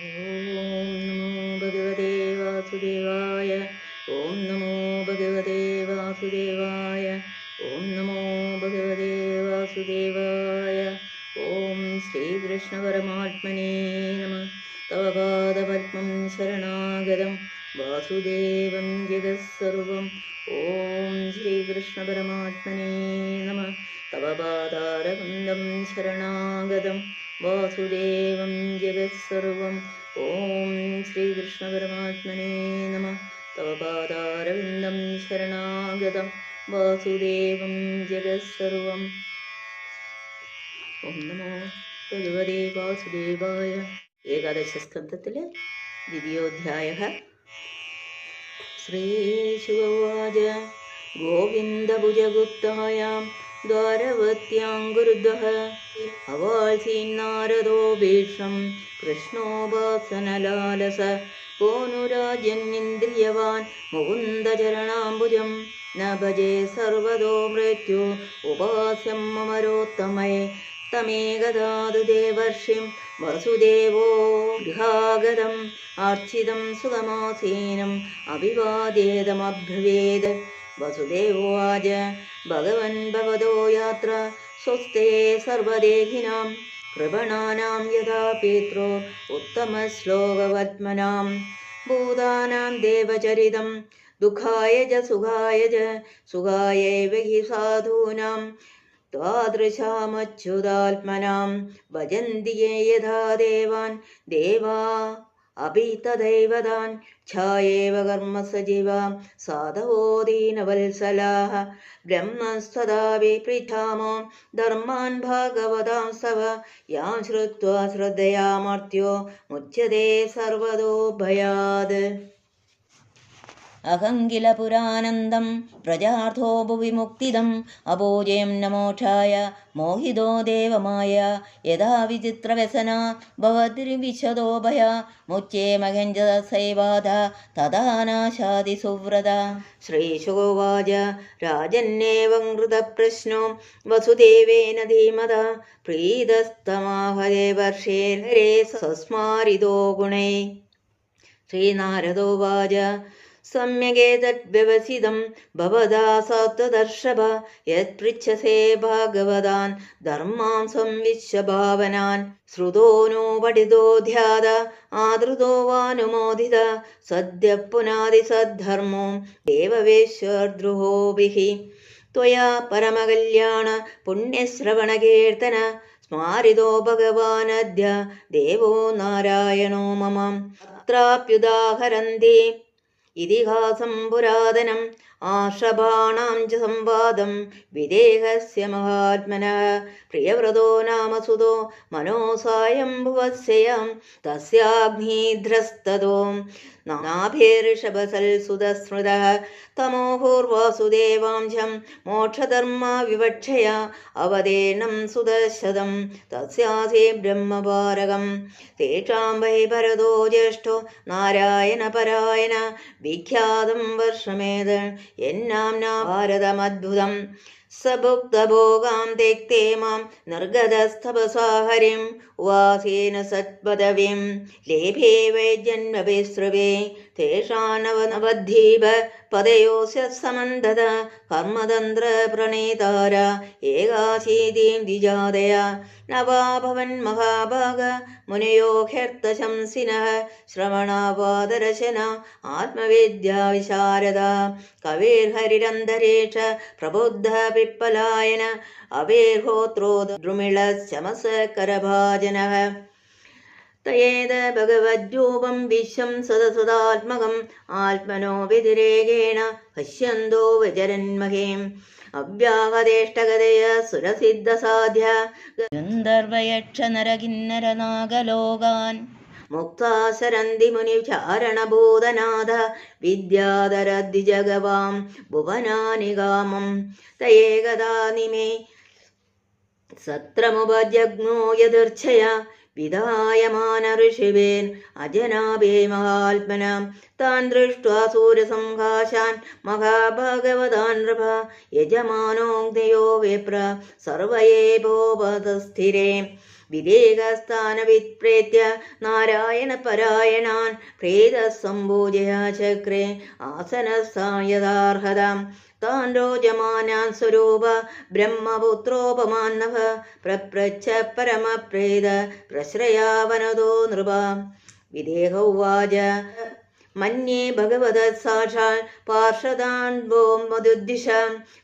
നമോ ഭഗവതേ വാസുദേവായ. ഓം നമോ ഭഗവതേ വാസുദേവായ. ഓം നമോ ഭഗവതേ വാസുദേവായ. ഓം ശ്രീകൃഷ്ണ പരമാത്മനേ നമഃ. തവ പാദപത്മം ശരണാഗതം വാസുദേവം ജഗത്സർവം. ഓം ശ്രീകൃഷ്ണ പരമാത്മനേ നമഃ. തവ പാദാരവിന്ദം ശരണാഗതം വാസുദേവം ജഗത്സർവം. ഓം ശ്രീകൃഷ്ണ പരമാത്മനേ നമഃ. തവ പാദാരവിന്ദം ശരണാഗതം വാസുദേവം ജഗത്സർവം. ഓം നമോ ഭഗവതേ വാസുദേവായ. ഏകാദശസ്കന്ധത്തിലെ ദ്വിതീയോധ്യായഃ. ശ്രീശുകോവാച. ഗോവിന്ദഭുജഗുപ്തായാം ദ്വാരവത്യാം ഗുരുദ്വഃ അവാസീന്നാരദോ ഭീഷം കൃഷ്ണോപാസനലാലസ പോനുരാജന്നിന്ദ്രിയവാൻ മുകുന്ദചരണാംബുജം ന ഭജേ സർവതോ മൃത്യു ഉപാസ്യം മമരോത്തമേ തമേകദാതു ദേവർഷിം വസുദേവോ ഗൃഹാഗതം അർച്ചിതം സുഖമാസീനം അഭിവാദ്യേതമബ്രവീത്. വസുദേവോവാച. ഭഗവൻ ഭവതോ യാത്ര സ്വസ്തേ സർവദേഹിനാം കൃപണാനാം യഥാ പിതൃ ഉത്തമശ്ലോകവത്മനാം ഭൂതാനാം ദേവചരിതം ദുഃഖായ ച സുഖായൈവ ഹി സാധൂനാം ത്വാദൃശാമച്യുതാത്മനാം ഭജന്തി യേ യഥാ ദേവാൻ ദേവാ അഭി തദൈവതാൻ ഛായേവ കർമ്മ സജീവാ സാധവോ ദീനവത്സലാഃ ബ്രഹ്മസ്തദാ വിപൃച്ഛാമോ ധർമാൻ ഭാഗവതാം സവ യാം ശ്രുത്വാ ശ്രദ്ധയാമർത്യോ മുച്യതേ സർവതോ ഭയാത്. അഹം കില പുരാനന്ദം പ്രജാർത്ഥോ ഭുവി മുക്തിദം അപോജയം ന മോക്ഷായ മോഹിതോ ദേവമായ യഥാ വിചിത്രവ്യസനാ ഭവദ്വിശദോ ഭയ മുച്യേ മഹഞ്ജസൈവാധ തഥാ നാശാതി സുവ്രത. ശ്രീശുകോവാച. രാജന്നേവം കൃതപ്രശ്നോ വസുദേവേന ധീമത പ്രീതസ്തമാഹ ദേവർഷേർഹരേ സസ്മാരിതോ ഗുണൈ. ശ്രീനാരദോവാച. സമ്യഗേതദ്വ്യവസിതം ഭവതാ സത്വദർശഭ യത്പൃച്ഛസേ ഭാഗവതാൻ ധർമാൻ സംവിശ്വഭാവനാൻ ശ്രുതോ നോ പഠിതോ ധ്യാത ആദൃതോ വാനുമോദിത സദ്യ പുനാതി സദ്ധർമ്മോ ദേവവേശ്വദ്രുഹോഭിഃ ത്വയാ പരമകല്യാണ പുണ്യശ്രവണകീർത്തന സ്മാരിതോ ഭഗവാനദ്യ ദേവോ നാരായണോ മമ. അത്രാപ്യുദാഹരന്തി ഇതിഹാസം പുരാതനം ആഷഭാണാം ച സംവാദം വിദേഹസ്യ മഹാത്മനഃ പ്രിയവ്രതോ നാമ സുതോ മനോസായംഭുവസ്യയാം തസ്യാഗ്നിധ്രസ്തതോ നാഭിർഷഭസൽസുതസ്മൃതഃ തമോഹൂർവാസുദേവാംശം മോക്ഷധർമ്മ വിവക്ഷയാ അവതേനം സുദശതം തസ്യാസേ ബ്രഹ്മഭാരകം തേഷാം വൈ ഭരതോ ജ്യേഷ്ഠോ നാരായണപരായണ വിഖ്യാതം വർഷമേത് യന്നാംനാ ഭാരതമദ്ഭുതം സഭുക്തഭോഗാം തെക്തേ മാം നിർഗതസ്തപസാ ഹരിം ഉവാസേന സത്പദവിം ലേഭേ വൈ ജന്മഭിസ്രവേ തേഷാനവനവദ്ധീപ പദയോസ്യ സമന്തത കർമ്മതന്ത്ര പ്രണേതാര ഏകാശീതീം ദ്വിജാതയ നവാഭവൻ മഹാഭാഗ മുനയോ ഹ്യർത്ഥശംസിനഃ ശ്രവണാപാദരശന ആത്മവിദ്യാ വിശാരദ കവിർഹരിരന്തരീക്ഷ പ്രബുദ്ധ പിപ്പലായന അവേർഹോത്രോ ദ്രുമിളശമസകരഭാജനഃ തയേത ഭഗവദ്രൂപം വിശ്വം സദസദാത്മകം ആത്മനോ വ്യതിരേകേണ പശ്യന്തോ വിചരന്മഹേം അവ്യാഹതേഷ്ടഗതയ സുരസിദ്ധസാധ്യ ഗന്ധർവയക്ഷനരകിന്നരനാഗലോകാൻ മുക്താസരന്തി മുനിചാരണബോധനാഥ വിദ്യാധരദ്വിജഗവാം ഭുവനാനി കാമം തയേകദാ നിമേ സത്രമുപജഗ്നോ യദർച്ഛയ വിധായമാന ഋഷിവേൻ അജനാഭേ മഹാത്മന താൻ ദൃഷ്ട്വാ സൂര്യസംഘാശാൻ മഹാഭാഗവതാൻ നൃപ യജമാനോഗ്നയോ വിപ്ര സർവയേഭോപതസ്ഥിരേ വിവേകസ്ഥാനവിത്പ്രേത്യ നാരായണപരായണാൻ പ്രീതസംഭൂജയ ചക്രേ ആസനസ്ഥായതാർഹതാം താൻ രോചമാനാൻ സ്വരൂപ ബ്രഹ്മപുത്രോപമാന്നവ പ്രപ്രച്ഛ പരമപ്രേത പ്രശ്രയാവനതോ നൃപ വിദേഹ ഉവാച മന്യേ ഭഗവത സാക്ഷാൽ പാർഷദാൻവോ മധുദ്ദിശ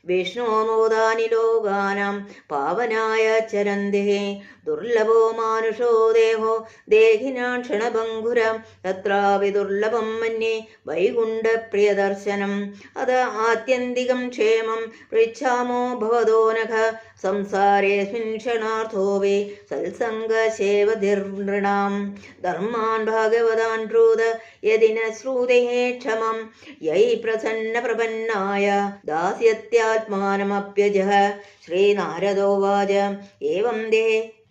വിഷ്ണോമോദാനി ലോകാനാം പാവനായ ചരന്തേ ദുർലഭോ മാനുഷോ ദേഹോ ദേഹിനാൻ ക്ഷണഭംഗുരം തത്രാപി ദുർലഭം മന്യേ വൈകുണ്ഠപ്രിയദർശനം അത് ആത്യന്തികം ക്ഷേമം പൃച്ഛാമോ ഭവതോ നഖ സംസാരേസ്മിൻ ക്ഷണാർത്ഥോപി സത്സംഗസേവതിർനൃണാം ധർമാൻ ഭാഗവതാൻ ബ്രൂത യദിന ശ്രുതേ ക്ഷമം യൈ പ്രസന്ന പ്രപന്നായ ദാസ്യത്യാത്മാനമപ്യജഃ ശ്രീനാരദോവാച ഏവം ദേ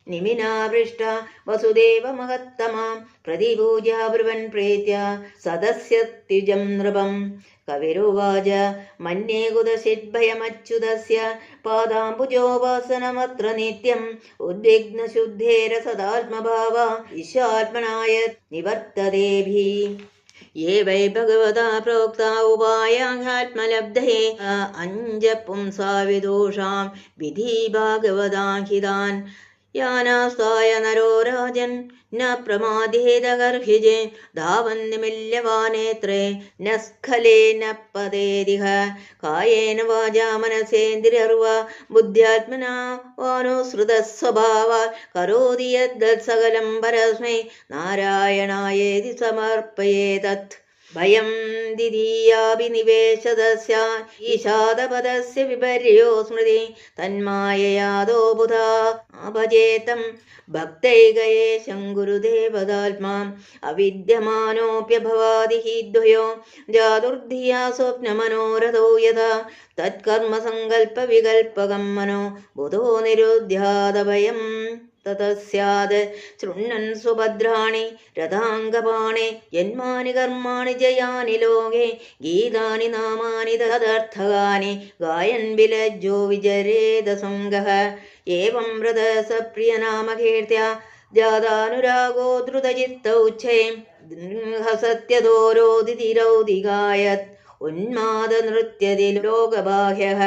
നിമിനാവൃഷ്ട വസുദേവ മഹത്തമാം പ്രതിപൂജ്യ ബ്രുവൻ പ്രീത്യ സദസ്യത്യുജം നൃപം കവിരുവാച മന്യേ കുതസിദ്ഭയമച്യുതസ്യ പാദാംബുജോപാസനമത്ര നിത്യം ഉദ്വിഗ്നശുദ്ധേര സദാത്മഭാവ വിശ്വാത്മനായ നിവർത്തതേഭി യേ വൈ ഭഗവതാ പ്രോക്താ ഉപായാത്മലബ്ധേ അഞ്ജ പുംസാ വിദൂഷാം വിധി ഭാഗവതാഹിതാൻ യാനാസ്ഥായ നരോ രാജൻ ന പ്രമാദേതഗർഹിജേ ധാവന്യമില്യവാനേത്രേ ന സ്ഖലേന പതേതിഹ കായേന വാചാ മനസേന്ദ്രിയർവ ബുദ്ധ്യാത്മനാ വാനുസൃതസ്വഭാവ കരോതി യദ്സകലം പരസ്മൈ നാരായണായേതി സമർപ്പയേതത് ഭയം ദിദീയാഭിനിവേശതസ്യ ഈശാദപദസ്യ വിപര്യോ സ്മൃതി തന്മായയാദോ ബുധാ അഭജേതം ഭക്തൈകയേശം ഗുരുദേവതാത്മാ അവിദ്യമാനോപ്യഭവാദിഃ ദ്വയോ ജാതുർധിയാ സ്വപ്നമനോരഥോ യഥാ തത്കർമ്മസങ്കല്പവികൽപകം മനോ ബുധോ നിരുദ്ധ്യാദഭയം തതസ്യാത് ശൃണ്ണൻ സുഭദ്രാണി രഥാംഗപാണേ യന്മാനി കർമാണി ജയാനി ലോകേ ഗീതാനി നാമാനി തദർത്ഥകാനി ഗായൻ വിലജ്ജോ വിജരേത സംഗഃ ഏവം വ്രതസപ്രിയനാമകീർത്യ ജാതാനുരാഗോ ധൃതചിത്തൗ ഛേ ഹസത്യദോരോദിതിരൗദിഗായത് ഉന്മാദനൃത്യതി ലോകബാഹ്യഃ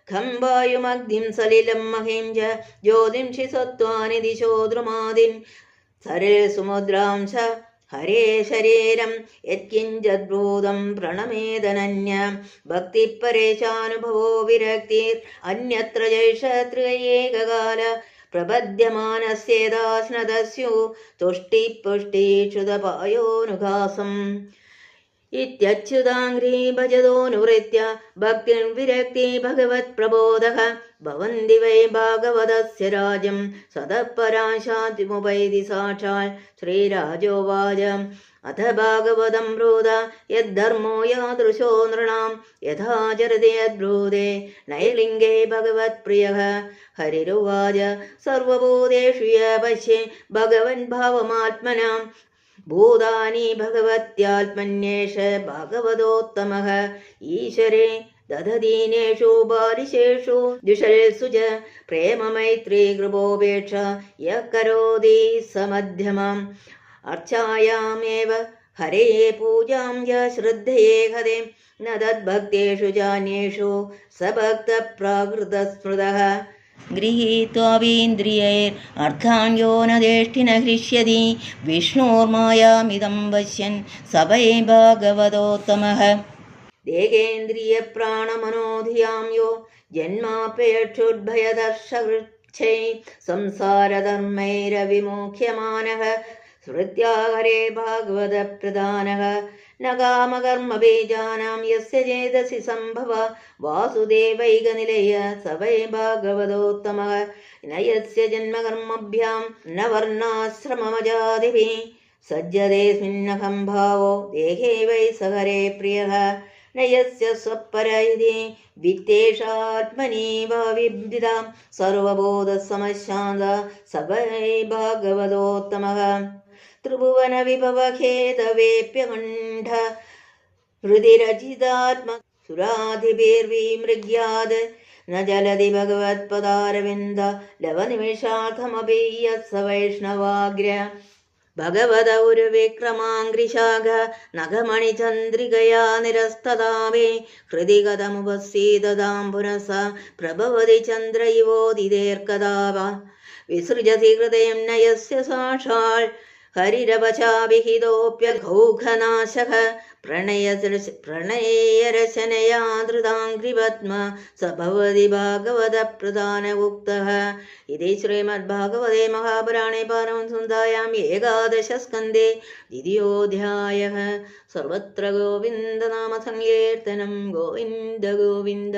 ഖം വായുമഗ്നിം സലിലം മഹിം ച ജ്യോതിംഷി സത്വാനി ദിശോ ദ്രുമാദിൻ സരേ സുമുദ്രാംശ ഹരേ ശരീരം യത്കിഞ്ചദ്ഭൂതം പ്രണമേദനന്യ ഭക്തിപരേശാനുഭവോ വിരക്തിർ അന്യത്ര ജൈഷത്രിയേകകാല പ്രപദ്യമാനസ്യേതാസ്നദസ്യു തുഷ്ടിപുഷ്ടിക്ഷുതപായോനുഘാസം ഇത്യച്യുതാംഘ്രീ ഭജതോനുവൃത്യ ഭക്തിർവിരക്തി ഭഗവത് പ്രബോധഃ ഭവന്തി വൈ ഭാഗവതസ്യ രാജ്യം സതഃപരാശാന്തിമുപൈതി സാക്ഷാൽ ശ്രീരാജോവാച അഥ ഭാഗവതം ബ്രൂത യദ്ധർമ്മോ യാദൃശോ നൃണാം യഥാചരതി യദ്ബ്രൂതേ നൈലിംഗേ ഭഗവത്പ്രിയഃ ഹരിരുവാച സർവഭൂതേഷു യ പശ്യേ ഭഗവൻ ഭാവമാത്മനാം ഭൂതാനി ഭഗവത്യാത്മന്യേഷ ഭാഗവതോത്തമഃ ഈശ്വരേ ദധദീനേഷു ബാലിശേഷു ദ്വിഷൽസു ച പ്രേമമൈത്രീ കൃപോപേക്ഷ യഃ കരോതി സമധ്യമം അർച്ചായാമേവ ഹരേ പൂജാം യ ശ്രദ്ധയേ ഹരേ ന തദ്ഭക്തേഷു ജാന്യേഷു സഭക്തപ്രാകൃതസ്മൃതഃ ഗൃഹീത്വാപീന്ദ്രിയൈർ അർത്ഥാൻ യോ ന ദേഷ്ഠിന ഹൃഷ്യതി വിഷ്ണോർമായാമിതം പശ്യൻ സവൈ ഭാഗവതോത്തമഃ ദേഹേന്ദ്രിയപ്രാണമനോധിയാം യോ ജന്മാപേക്ഷുദ്ഭയദർശകൃച്ഛൈ സംസാരധർമ്മൈരവിമുഖ്യമാനഃ സ്മൃത്യാഹരേ ഭാഗവതപ്രധാനഃ ന കാമകർമ്മബീജാനാം യസ്യ ചേതസി സംഭവ വാസുദേവൈകനിലയ സവൈ ഭാഗവതോത്തമഃ ന യസ്യ ജന്മകർമ്മഭ്യാം ന വർണ്ണാശ്രമമജാതിഭിः സജ്ജതേസ്മിന്നഹം ഭാവോ ദേഹേ വൈ സഹരേ പ്രിയഃ ന യസ്യ സ്വപര ഇതി വിത്തേഷാത്മനീവ വിദ്ധിത സർവബോധസമശാന്ത സവൈ ഭാഗവതോത്തമഃ ത്രിഭുവന വിഭവഖേതവേപ്യകണ്ഠ ഹൃദിരജിതാത്മ സുരാധിഭിർവിമൃഗ്യാത് न जलति भगवत्पदारविन्द लवनिमिषार्थमपि यत्स वैष्णवाग्र्य ഭഗവത ഒരു വിക്രമാംഗ്രിശാഖ നഖമണിചന്ദ്രികയാ നിരസ്തതാവേ ഹൃദിഗതമുപസീതതാം പുനസ പ്രഭവതി ചന്ദ്ര ഇവോദിതേർക്കതാവ വിസൃജതി ഹൃദയം നയസ്യ സാക്ഷാൽ ഹരിരവചാവിഹിതോപ്യഘൗഘനാശഃ പ്രണയരചനയാ ധൃതാംഘ്രിപത്മ സ ഭവതി ഭാഗവത പ്രധാന ഉക്തഃ. ഇതി ശ്രീമദ്ഭാഗവതേ മഹാപുരാണേ പാരമഹംസ്യാം ഏകാദശസ്കന്ധേ ദ്വിതീയോऽധ്യായഃ. സർവത്ര ഗോവിന്ദനാമസങ്കീർത്തനം. ഗോവിന്ദ ഗോവിന്ദ.